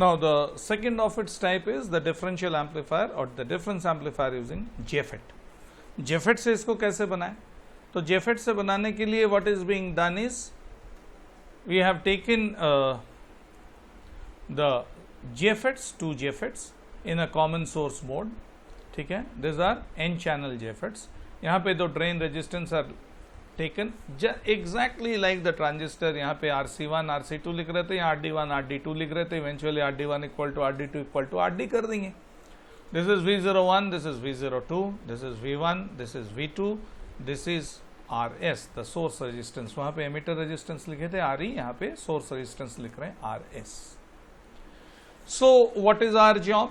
Now the second of its type is the differential amplifier or the difference amplifier using JFET. JFET से इसको कैसे बनाएं? तो JFET से बनाने के लिए what is being done is we have taken the JFETs, two JFETs in a common source mode. ठीक है, these are n channel JFETs. यहाँ पे दो drain resistance are taken exactly like the transistor. यहाँ पे RC1 RC2 लिख रहे थे, यहाँ RD1 RD2 लिख रहे थे, eventually RD1 equal to RD2 equal to RD कर देंगे. This is V01, this is V02, this is V1, this is V2, this is RS, the source resistance. वहाँ पे emitter resistance लिखे थे RE, यहाँ पे source resistance लिख रहे हैं RS. So what is our job?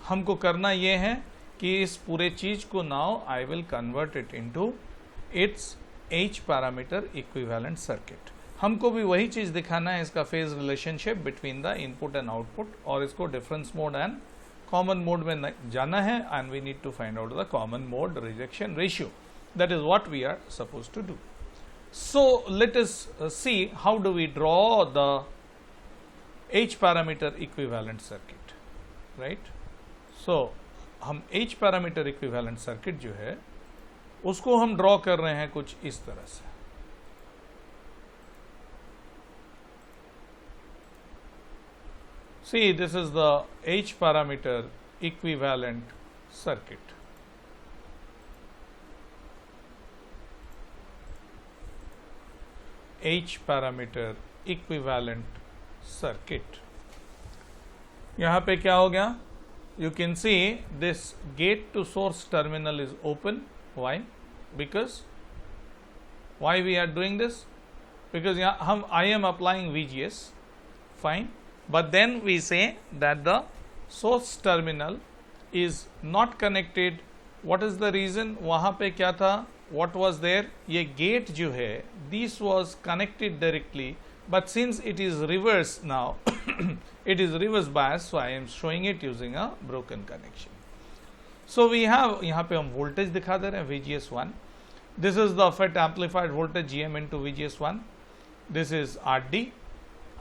हमको करना ये है कि इस पूरे चीज को now I will convert it into its H parameter equivalent circuit. हमको भी वही चीज दिखाना है, इसका phase relationship between the input and output, और इसको difference mode and common mode में जाना है, and we need to find out the common mode rejection ratio. That is what we are suppose to do. So let us see how do we draw the H parameter equivalent circuit, right? So हम H parameter equivalent circuit जो है उसको हम draw कर रहे हैं कुछ इस तरह से. See, this is the H parameter equivalent circuit. H parameter equivalent circuit. यहाँ पे क्या हो गया? You can see this gate to source terminal is open. Why? Because why we are doing this? Because I am applying VGS, fine, but then we say that the source terminal is not connected. What is the reason? वहाँ पे क्या था? What was there? ये gate जो है, this was connected directly, but since it is reverse now, it is reverse bias, so I am showing it using a broken connection. So we have, यहाँ पे हम voltage दिखा दे रहे हैं VGS1. This is the FET amplified voltage GM into VGS1. This is RD,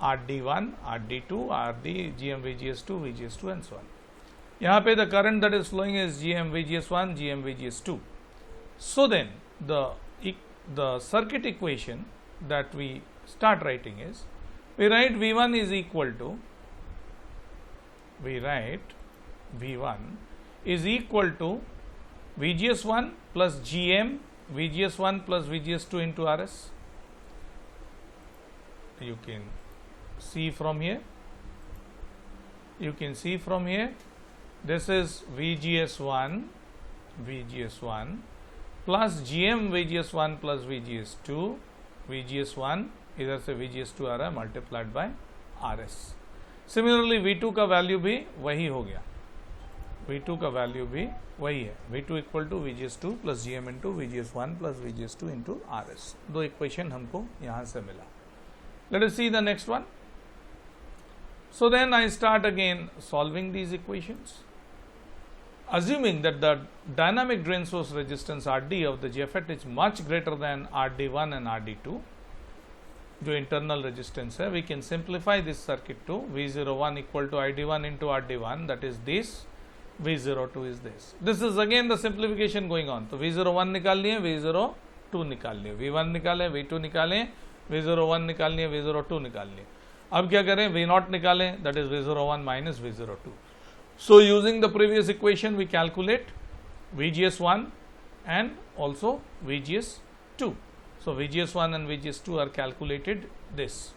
RD1, RD2, RD, GM VGS2, VGS2 and so on. यहाँ पे the current that is flowing is GM VGS1, GM VGS2. So then the circuit equation that we start writing is, we write V1 is equal to, is equal to VGS1 plus GM VGS1 plus VGS2 into RS. You can see from here. This is VGS1 plus GM VGS1 plus VGS2. VGS1 इधर से VGS2 आ रहा है multiplied by RS. Similarly V2 का value भी वही हो गया. V2 का वैल्यू भी वही है. V2 equal to VGS2 plus GM into VGS1 plus VGS2 into RS. दो इक्वेशन हमको यहाँ से मिला. Let us see the next one. So then I start again solving these equations. Assuming that the dynamic drain source resistance RD of the JFET is much greater than RD1 and RD2, जो internal resistance है, we can simplify this circuit to V01 equal to ID1 into RD1, that is this. V02 is this. This is again the simplification going on. तो V01 निकाल लिए, V02 निकाल लिए, V1 निकाले, V2 निकाले, V01 निकाल लिए, V02 निकाल लिए. अब क्या करें? V0 निकालें, that is V01 minus V02. So using the previous equation we calculate VGS1 and also VGS2. So VGS1 and VGS2 are calculated this.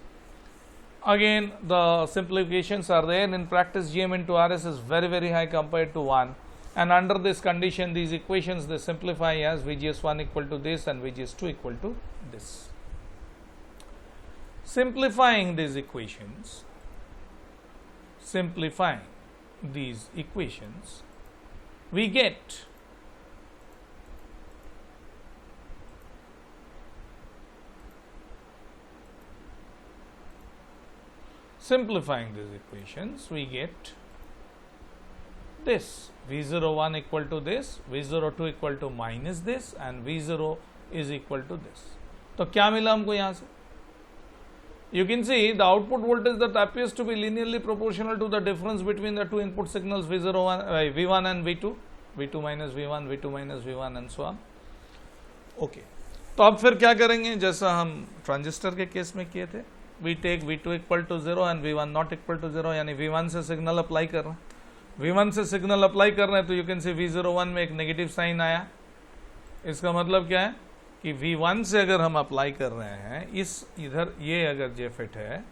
Again the simplifications are there. In practice GM into RS is very very high compared to 1, and under this condition these equations they simplify as VGS1 equal to this and VGS2 equal to this. Simplifying these equations, we get this V01 equal to this, V02 equal to minus this and V0 is equal to this. तो क्या मिला हमको यहाँ से? You can see the output voltage that appears to be linearly proportional to the difference between the two input signals V1 and V2, V2 minus V1, V2 minus V1 and so on. Okay. तो अब फिर क्या करेंगे, जैसा हम transistor के case में किए थे, we take V2 equal to 0 and V1 not equal to 0, यानी V1 से सिग्नल अप्लाई कर रहे हैं, V1 से सिग्नल अप्लाई कर रहे हैं तो यू कैन सी V01 में एक नेगेटिव साइन आया। इसका मतलब क्या है कि V1 से अगर हम अप्लाई कर रहे हैं, इस इधर ये अगर JFET है,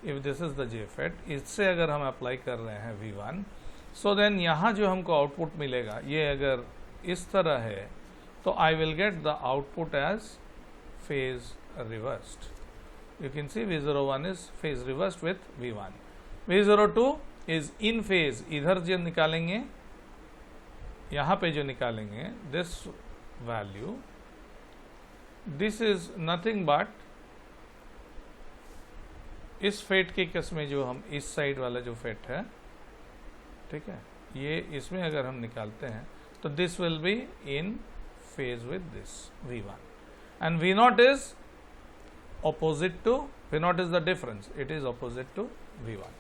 if this is the JFET, इससे अगर हम अप्लाई कर रहे हैं V1, सो देन यहाँ जो हमको आउटपुट मिलेगा, ये अगर इस तरह है तो I will get the output as phase reversed. You can see V01 is phase reversed with V1. V02 is in phase, इधर जो निकालेंगे, यहाँ पे जो निकालेंगे, this value, this is nothing but इस फेट के केस में जो हम इस साइड वाला जो फेट है, ठीक है, ये इसमें अगर हम निकालते हैं तो this will be in phase with this V1 and V0 is opposite to, V0 is the difference, it is opposite to V1.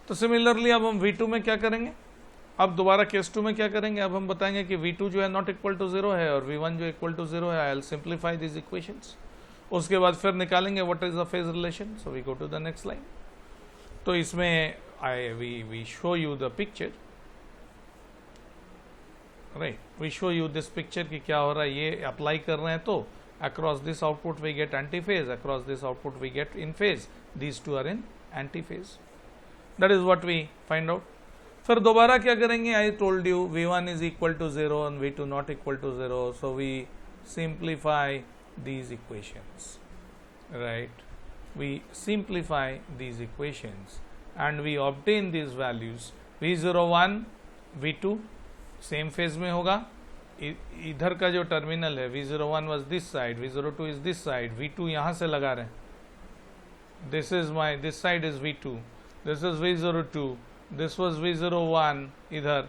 तो सिमिलरली अब हम V2 में क्या करेंगे, अब दोबारा केस 2 में क्या करेंगे, अब हम बताएंगे कि V2 जो है नॉट इक्वल टू 0 है और V1 जो इक्वल टू 0 है। I will simplify this equations, उसके बाद फिर निकालेंगे what is the phase relation. So we go to the next line. तो इसमें we show you the picture, right, we show you this picture कि क्या हो रहा है, ये अप्लाई कर रहे हैं तो across this output we get anti-phase, across this output we get in phase, these two are in anti-phase. That is what we find out. फिर दोबारा क्या करेंगे, I told you V1 is equal to 0 and V2 not equal to 0, so we simplify these equations, right? We simplify these equations and we obtain these values. V01 V2 same phase में होगा, इधर का जो terminal है V01 was this side, V02 is this side, V2 यहाँ से लगा रहे हैं, this side is V2, this is V02, this was V01 इधर।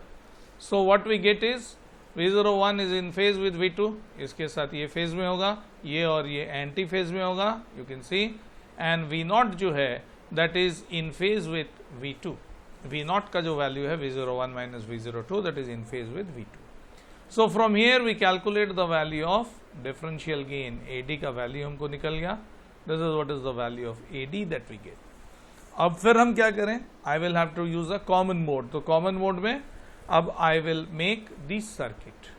so what we get is V01 is in phase with V2, इसके साथ ये phase में होगा, ये और ये एंटी phase में होगा, you can see, and V0 जो है that is in phase with V2, V0 का जो वैल्यू है V01 minus V02 that is in phase with V2. So from here we calculate the value of differential gain, AD का value हमको निकल गया, this is what is the value of AD that we get. अब फिर हम क्या करें, I will have to use a common mode, तो common mode में अब I will make this circuit,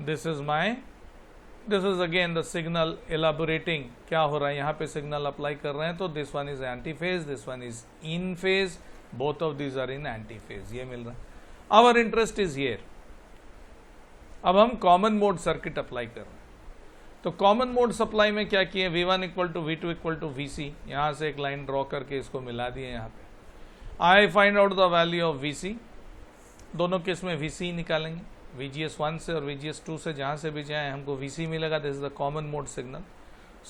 this is again the signal elaborating क्या हो रहा है, यहाँ पे सिग्नल अप्लाई कर रहे हैं तो this one is anti phase, this one is in phase, both of these are in anti phase, ये मिल रहा है। Our interest is here, अब हम कॉमन मोड सर्किट अप्लाई कर रहे हैं, तो कॉमन मोड सप्लाई में क्या किए, V1 equal to V2 equal to VC, यहाँ से एक लाइन ड्रॉ करके इसको मिला दिए यहाँ पे। I find out the value of VC, दोनों केस में VC निकालेंगे, VGS1 से और VGS2 से जहाँ से भी जाए हमको VC मिलेगा, this is the common mode signal.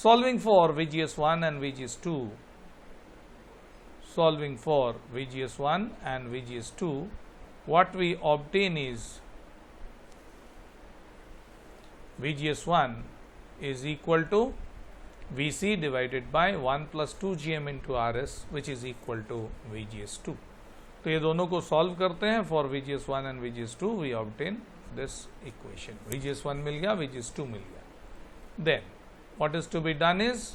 Solving for VGS1 and VGS2, solving for VGS1 and VGS2, what we obtain is VGS1 is equal to VC divided by 1 plus 2 GM into RS which is equal to VGS2. तो ये दोनों को solve करते हैं, for VGS1 and VGS2 we obtain this equation. VGS1 मिल गया, VGS2 मिल गया। Then what is to be done is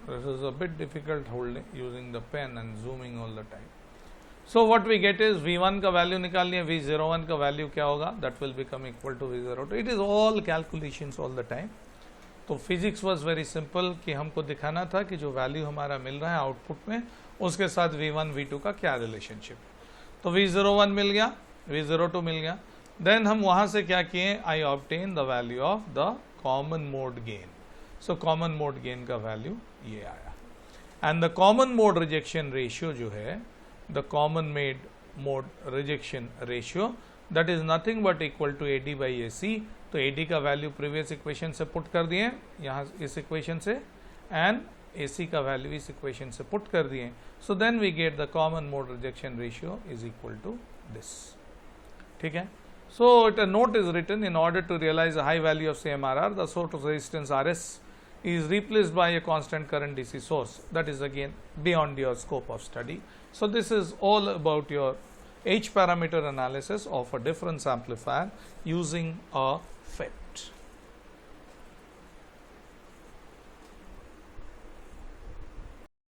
this is a bit difficult holding using the pen and zooming all the time. So what we get is V1 का value निकाल लिया, V01 का value क्या होगा, that will become equal to V02. It is all calculations all the time. तो physics was very simple कि हमको दिखाना था कि जो वैल्यू हमारा मिल रहा है आउटपुट में उसके साथ V1 V2 का क्या रिलेशनशिप है। तो V01 मिल गया, V02 मिल गया, देन हम वहाँ से क्या किए, I obtain the value of the common mode gain. So common mode gain का वैल्यू ये आया, and the common mode rejection ratio जो है, the common mode rejection ratio that is nothing but equal to AD by AC। तो AD का वैल्यू previous equation से put कर दिए यहाँ इस इक्वेशन से, एंड AC का वैल्यू इस इक्वेशन से पुट कर दिए, so then we get the common mode rejection ratio is equal to this. ठीक है. So a note is written, in order to realize a high value of CMRR, the source resistance RS is replaced by a constant current DC source. That is again beyond your scope of study. So this is all about your H parameter analysis of a difference amplifier using a FET.